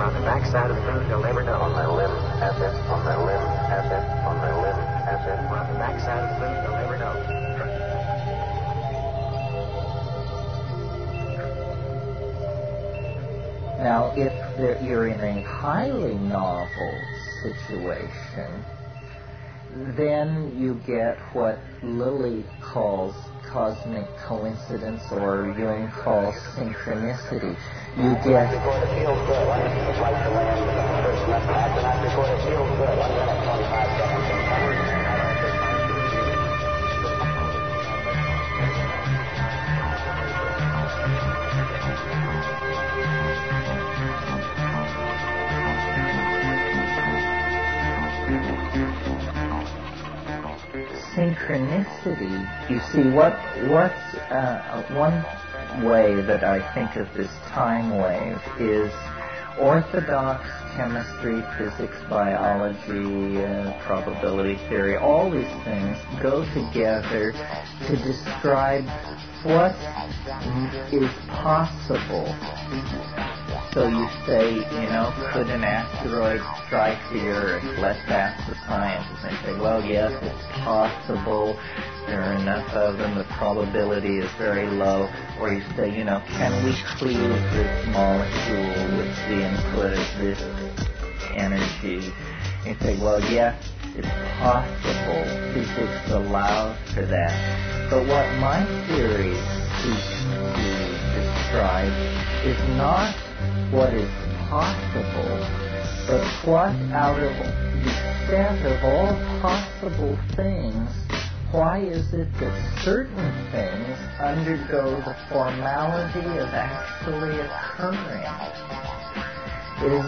We're on the backside of the moon, they'll never know. On their limb, asset, on their limb, asset, on their limb, asset. We're on the backside of the moon, they'll never know. Now, if you're in a highly novel situation, then you get what Lilly calls cosmic coincidence, or Jung calls synchronicity. You get... Before it feels good, one minute it's like the land with the first left and not before it feels good, 1 minute, 25 seconds. Synchronicity, you see, what's one way that I think of this time wave is orthodox chemistry, physics, biology, probability theory. All these things go together to describe what is possible. So you say, could an asteroid strike the Earth? Let's ask the scientists. And they say, well, yes, it's possible. There are enough of them. The probability is very low. Or you say, can we cleave this molecule with the input of this energy? And you say, well, yes, it's possible. Physics allows for that. But what my theory seeks to describe is not what is possible, but what out of the set of all possible things, why is it that certain things undergo the formality of actually occurring? It is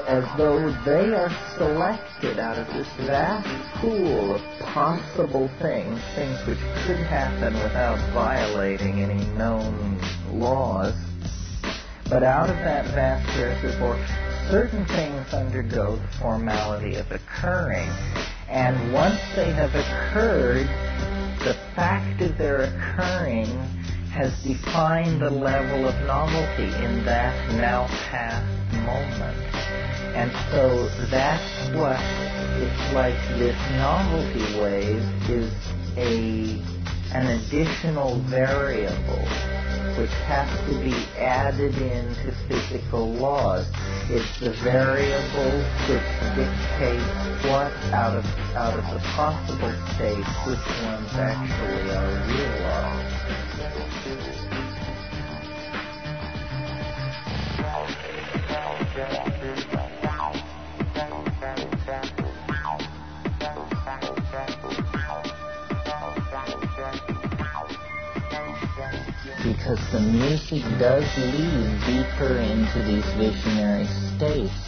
as though they are selected out of this vast pool of possible things which could happen without violating any known laws. But out of that vast reservoir, certain things undergo the formality of occurring. And once they have occurred, the fact of their occurring has defined the level of novelty in that now past moment. And so that's what it's like. This novelty wave is an additional variable which has to be added into physical laws. It's the variable which dictates what out of the possible states, which ones actually are realized. Because the music does lead deeper into these visionary states.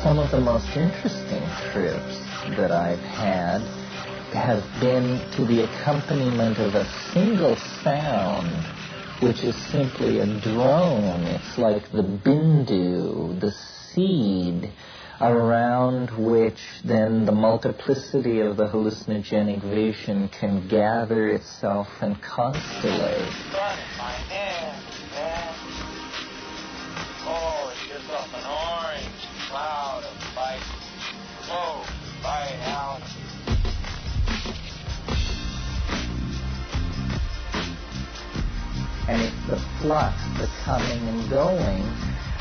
Some of the most interesting trips that I've had have been to the accompaniment of a single sound, which is simply a drone. It's like the bindu, the seed, around which then the multiplicity of the hallucinogenic vision can gather itself and constellate. Oh, it's just up an orange cloud of light. Whoa, right out. And it's the flux, the coming and going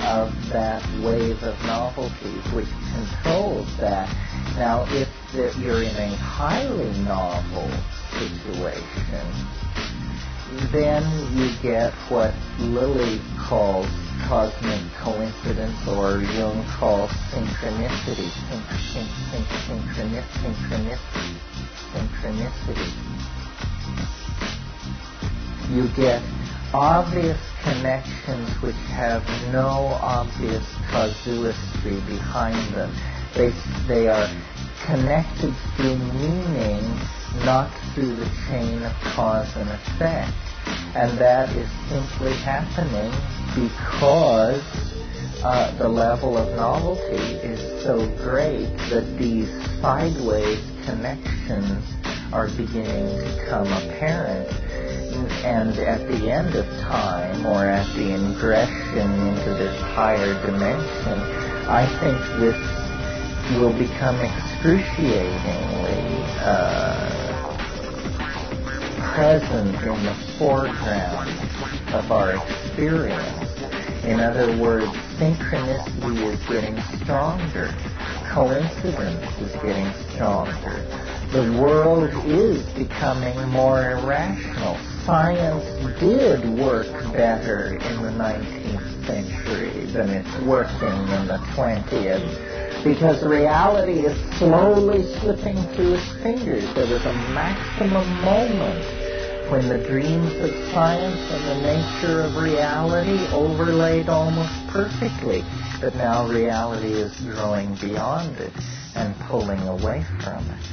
of that wave of novelty which controls that. Now, if you're in a highly novel situation, then you get what Lilly calls cosmic coincidence, or Jung calls synchronicity. Synchronicity. You get obvious connections which have no obvious casuistry behind them. They are connected through meaning, not through the chain of cause and effect. And that is simply happening because the level of novelty is so great that these sideways connections are beginning to come apparent. And at the end of time, or at the ingression into this higher dimension, I think this will become excruciatingly present in the foreground of our experience. In other words, synchronicity is getting stronger. Coincidence is getting stronger. The world is becoming more irrational. Science did work better in the 19th century than it's working in the 20th, because reality is slowly slipping through its fingers. There was a maximum moment when the dreams of science and the nature of reality overlaid almost perfectly, but now reality is growing beyond it and pulling away from it.